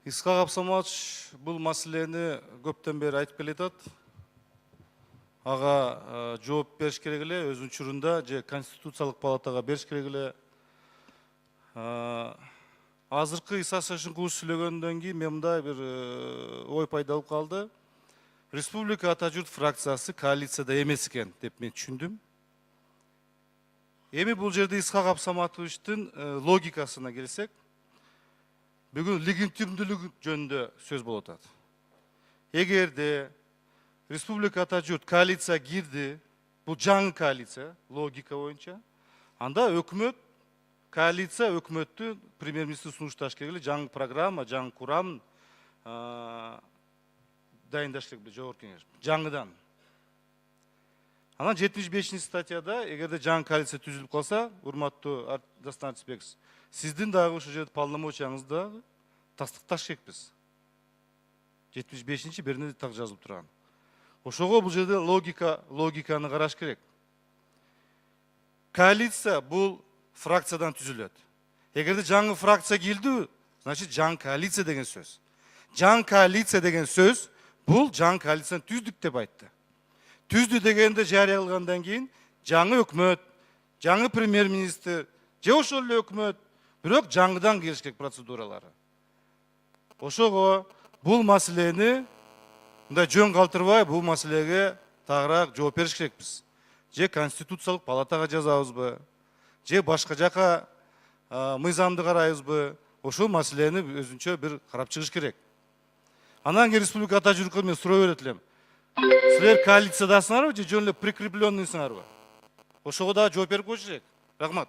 Исхак Абсаматович бұл маселени көптен бері айтып келетат. Ага жооп бериш керек эле, өзүнүн учурунда же Конституциялык палатага бериш керек эле. Азыркы Иса Сашынкулович сүйлөгөндөн кийин мен мындай бир ой пайда болуп калды. Республика Ата Журт фракциясы коалицияда эмес экен деп мен түшүндүм. Эми бул жерде Исхак Абсаматовичтин логикасына келсек, бүгүн легитимдүүлүгү жөнүндө сөз болуп атат. Эгерде Республика Ата Журт коалиция кирди, бул жаңы коалиция логика боюнча, анда өкмөт коалиция өкмөттү премьер-министр сунушташ керек эле, жаңы программа, жаңы курам дайындаш керек эле жогорку кеңеш. Жаңыдан. Анан 75 статьяда эгерде жаңы коалиция түзүлүп калса, урматтуу Дастан Артисбекович, сиздин дагы ошол жерде полномочияңызды тастыкташ керекпиз. 75-нчи берине так жазылып турган. Ошого бул жерде логиканы караш керек. Коалиция бул фракциядан түзүлөт. Эгерде жаңы фракция келди, значит жаңы коалиция деген сөз. Жаңы коалиция деген сөз бул жаңы коалицияны түздүк деп айтты. Түздү дегенде жарыя кылгандан кийин жаңы өкмөт, жаңы премьер-министр, же ошол эле өкмөт, бирок жаңыдан келиш керек процедуралары. Ошого бул маселени мындай жөн калтырбай, бул маселеге тагыраак жооп бериш керекпиз. Же Конституциялык палатага жазабызбы, же башка жака мыйзамды карайбызбы, ошол маселени өзүнчө бир карап чыгыш керек. Анан кийин Республика Ата Журтка мен суроо берет элем. Силер коалициядасыңарбы же жөн эле прикрепленныйсыңарбы? Ошого дагы жооп берип койуш керек. Рахмат.